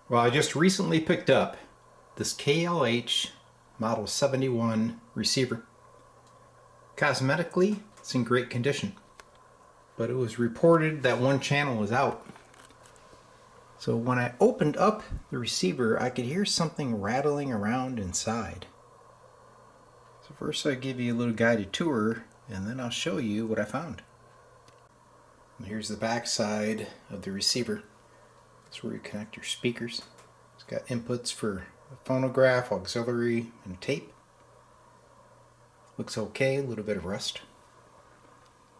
Well, I just recently picked up this KLH Model 71 receiver. Cosmetically, it's in great condition, but it was reported that one channel was out. So when I opened up the receiver, I could hear something rattling around inside. So first I give you a little guided tour, and then I'll show you what I found. And here's the back side of the receiver. That's where you connect your speakers. It's got inputs for a phonograph, auxiliary, and tape. Looks okay, a little bit of rust.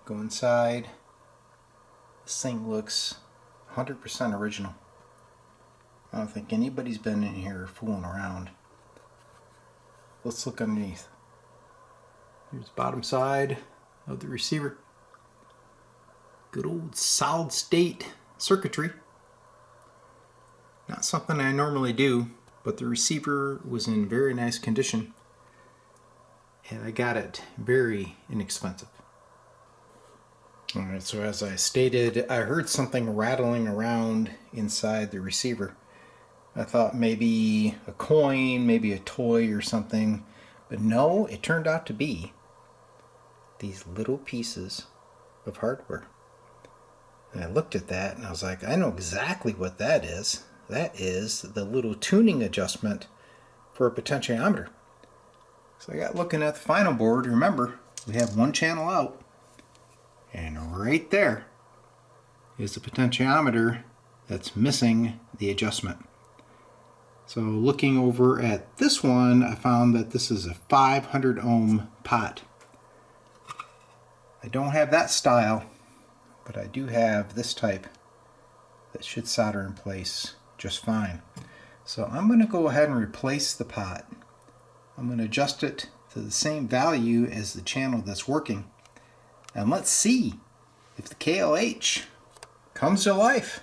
Go inside. This thing looks 100% original. I don't think anybody's been in here fooling around. Let's look underneath. Here's the bottom side of the receiver. Good old solid state circuitry. Not something I normally do, but the receiver was in very nice condition, and I got it very inexpensive. Alright, so as I stated, I heard something rattling around inside the receiver. I thought maybe a coin, maybe a toy or something, but no, it turned out to be these little pieces of hardware. And I looked at that and I was like, I know exactly what that is. That is the little tuning adjustment for a potentiometer. So I got looking at the final board. Remember, we have one channel out, and right there is the potentiometer that's missing the adjustment. So looking over at this one, I found that this is a 500 ohm pot. I don't have that style, but I do have this type that should solder in place just fine. So I'm going to go ahead and replace the pot. I'm going to adjust it to the same value as the channel that's working, and let's see if the KLH comes to life.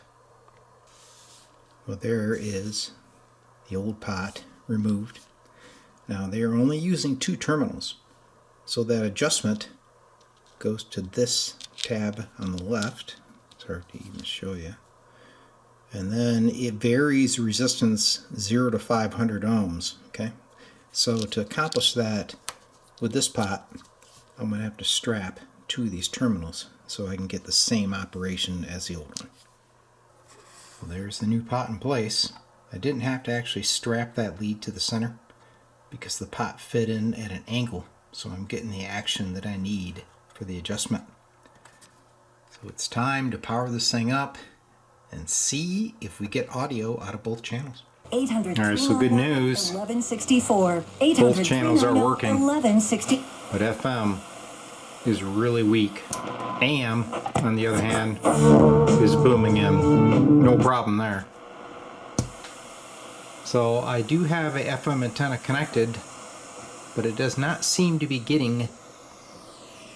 Well, there is the old pot removed. Now they are only using 2 terminals, so that adjustment goes to this tab on the left. It's hard to even show you. And then it varies resistance 0 to 500 ohms. Okay, so to accomplish that with this pot, I'm going to have to strap 2 of these terminals so I can get the same operation as the old one. Well, there's the new pot in place. I didn't have to actually strap that lead to the center because the pot fit in at an angle, so I'm getting the action that I need for the adjustment. So it's time to power this thing up and see if we get audio out of both channels. Alright, so good news. 1164. Both channels are working, 1160. but FM is really weak. AM, on the other hand, is booming in. No problem there. So I do have a FM antenna connected, but it does not seem to be getting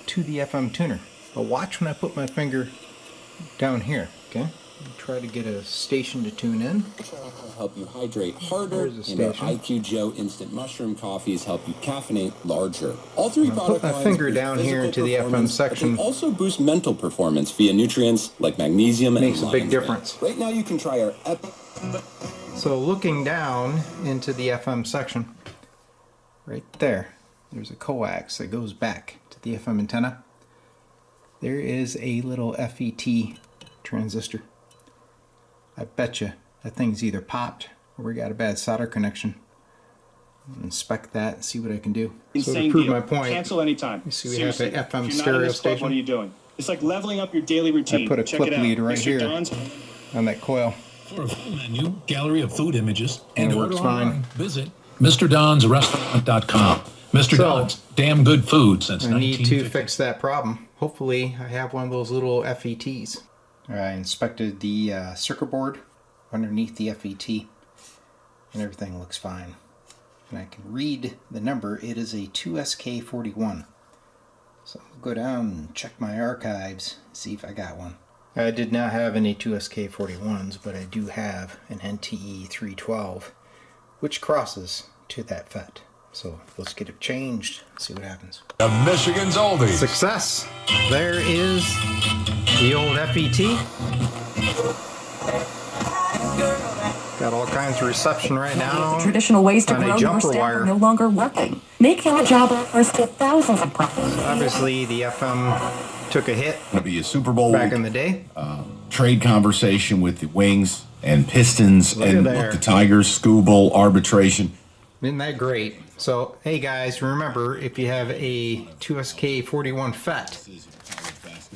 to the FM tuner. But watch when I put my finger down here, okay? Try to get a station to tune in. Help you hydrate harder, There's a station. and our IQ Joe instant mushroom coffees help you caffeinate larger. All 3 product put my lines finger boost down here physical into the FM performance, section. but they also boost mental performance via nutrients like magnesium Makes and a big lion's difference. mane. Right now you can try our So looking down into the FM section, right there, there's a coax that goes back to the FM antenna. There is a little FET transistor. I bet you that thing's either popped or we got a bad solder connection. I'll inspect that and see what I can do. So to prove my point, cancel anytime. you see we Seriously, have an FM if you're not in stereo this club, station. what are you doing? It's like leveling up your daily routine. I put a Check clip it out. lead right Mr. here Don's on that coil. For a full menu, gallery of food images, And it order works fine. online, visit MrDonsRestaurant.com. Mr. Don's, damn good food since I need to 1950. fix that problem. Hopefully I have one of those little FETs. I inspected the circuit board underneath the FET and everything looks fine. And I can read the number. It is a 2SK41. So I'll go down and check my archives, see if I got one. I did not have any 2SK41s, but I do have an NTE 312, which crosses to that FET. So let's get it changed, see what happens. The Michigan's Oldies. Success! There is the old FET. Got all kinds of reception right now. Traditional ways to on a grow your jumper staff wire. are no longer working. Make him a job offers to thousands of problems. Obviously, the FM took a hit Going to be a Super Bowl back week. in the day. Trade conversation with the Wings and Pistons Look at and there. the Tigers, School Bowl arbitration. Isn't that great? So, hey guys, remember, if you have a 2SK41 FET,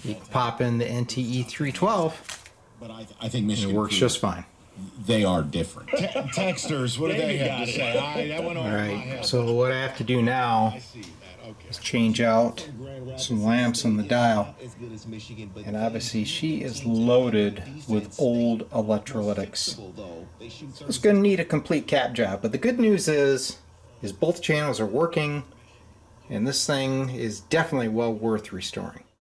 you can pop in the NTE 312, But I think and Michigan it works just fine. they are different. Texters, what do they have to say? That went over All my right, head. so what I have to do now is change out some lamps on the dial. And obviously she is loaded with old electrolytics. So it's going to need a complete cap job. But the good news is both channels are working, and this thing is definitely well worth restoring.